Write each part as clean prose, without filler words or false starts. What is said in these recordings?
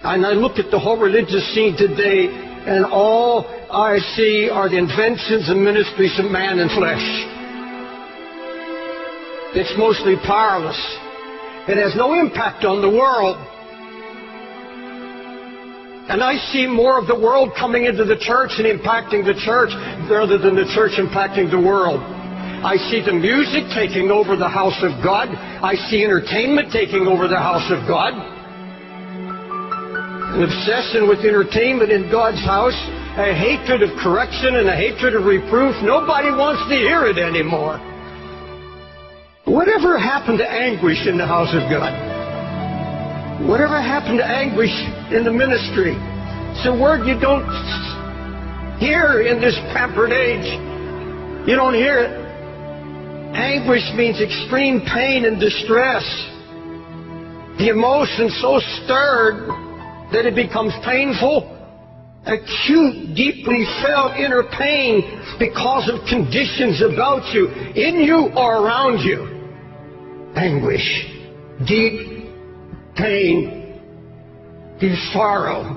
And I look at the whole religious scene today, and all I see are the inventions and ministries of man and flesh. It's mostly powerless. It has no impact on the world. And I see more of the world coming into the church and impacting the church rather than the church impacting the world. I see the music taking over the house of God. I see entertainment taking over the house of God. An obsession with entertainment in God's house, a hatred of correction and a hatred of reproof. Nobody wants to hear it anymore. Whatever happened to anguish in the house of God? Whatever happened to anguish in the ministry? It's a word you don't hear in this pampered age. You don't hear it. Anguish means extreme pain and distress. The emotion so stirred that it becomes painful. Acute, deeply felt inner pain because of conditions about you, in you or around you. Anguish, deep pain, deep sorrow,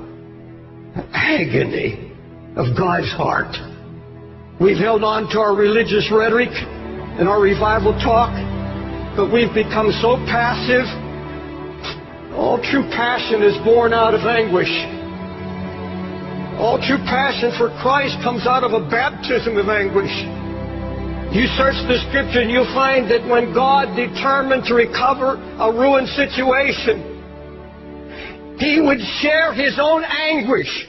agony of God's heart. We've held on to our religious rhetoric and our revival talk, but we've become so passive. All true passion is born out of anguish. All true passion for Christ comes out of a baptism of anguish. You search the Scripture and you'll find that when God determined to recover a ruined situation, He would share His own anguish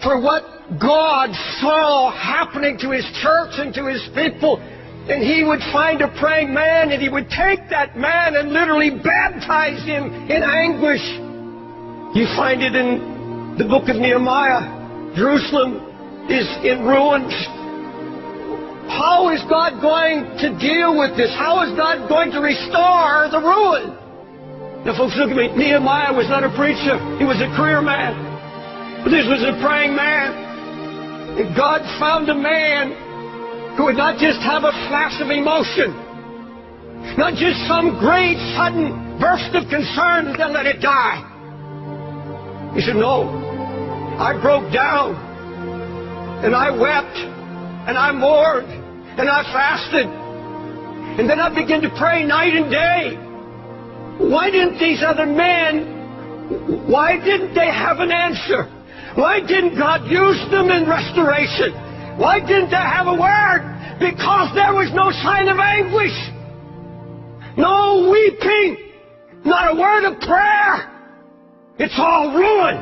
for what God saw happening to His church and to His people. And He would find a praying man, and He would take that man and literally baptize him in anguish. You find it in the book of Nehemiah. Jerusalem is in ruins. How is God going to deal with this? How is God going to restore the ruin? Now, folks, look at me. Nehemiah was not a preacher. He was a career man. But this was a praying man. And God found a man who would not just have a flash of emotion, not just some great sudden burst of concern and then let it die. He said, no, I broke down and I wept and I mourned and I fasted, and then I began to pray night and day. Why didn't these other men, why didn't they have an answer? Why didn't God use them in restoration? Why didn't they have a word? Because there was no sign of anguish. No weeping. Not a word of prayer. It's all ruin.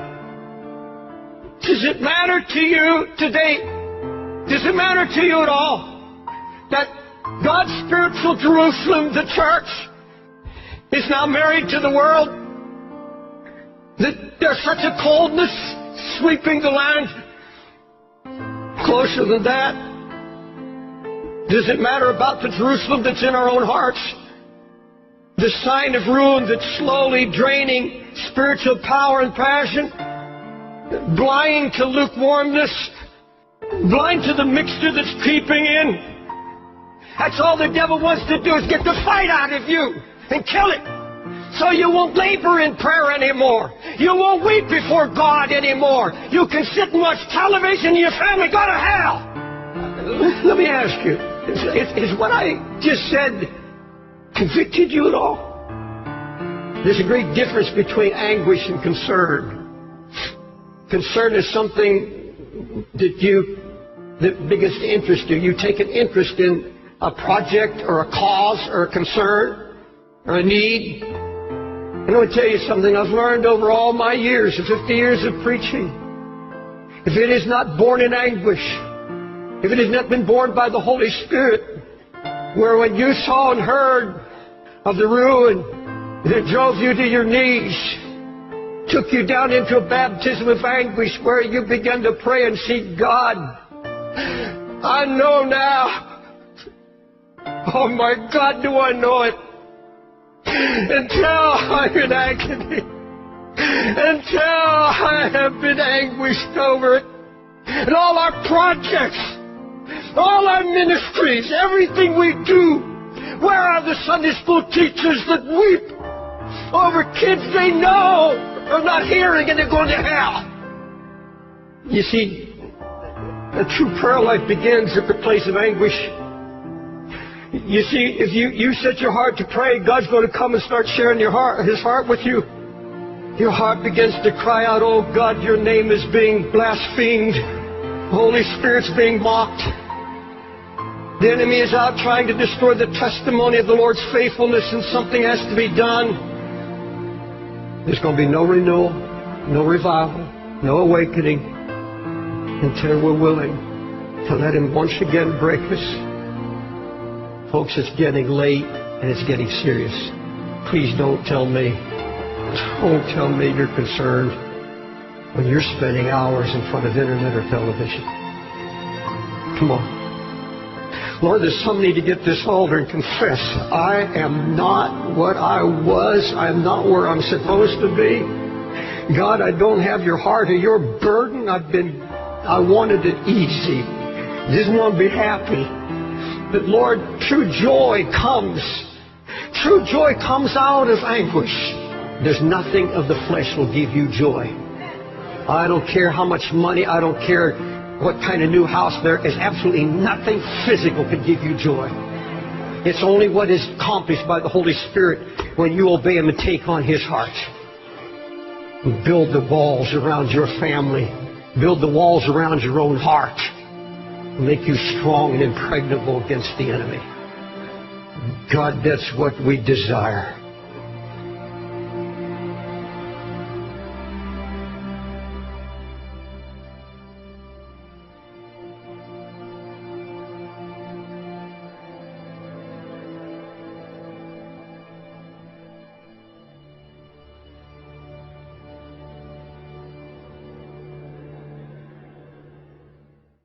Does it matter to you today? Does it matter to you at all that God's spiritual Jerusalem, the church, is now married to the world? That there's such a coldness sweeping the land? Closer than that, does it matter about the Jerusalem that's in our own hearts? The sign of ruin that's slowly draining spiritual power and passion, blind to lukewarmness, blind to the mixture that's creeping in. That's all the devil wants to do, is get the fight out of you and kill it. So you won't labor in prayer anymore. You won't weep before God anymore. You can sit and watch television and your family go to hell. Let me ask you, is what I just said convicted you at all? There's a great difference between anguish and concern. Concern is something that begins to interest you. You take an interest in a project or a cause or a concern or a need. And I want to tell you something I've learned over all my years, 50 years of preaching. If it is not born in anguish, if it has not been born by the Holy Spirit, where when you saw and heard of the ruin that drove you to your knees, took you down into a baptism of anguish where you began to pray and seek God, I know now. Oh my God, do I know it. Until I'm in agony, until I have been anguished over it, and all our projects, all our ministries, everything we do, where are the Sunday school teachers that weep over kids they know They're not hearing and they're going to hell. You see, a true prayer life begins at the place of anguish. You see, if you set your heart to pray, God's going to come and start sharing His heart with you. Your heart begins to cry out, oh God, your name is being blasphemed. The Holy Spirit's being mocked. The enemy is out trying to destroy the testimony of the Lord's faithfulness, and something has to be done. There's going to be no renewal, no revival, no awakening until we're willing to let Him once again break us. Folks, it's getting late and it's getting serious. Please don't tell me you're concerned when you're spending hours in front of internet or television. Come on. Lord, there's some need to get this altar and confess, I am not what I was. I am not where I'm supposed to be. God, I don't have your heart or your burden. I wanted it easy. Didn't want to be happy. But Lord, true joy comes. True joy comes out of anguish. There's nothing of the flesh will give you joy. I don't care how much money, I don't care what kind of new house. There is absolutely nothing physical can give you joy. It's only what is accomplished by the Holy Spirit when you obey Him and take on His heart. Build the walls around your family. Build the walls around your own heart. Make you strong and impregnable against the enemy. God, that's what we desire.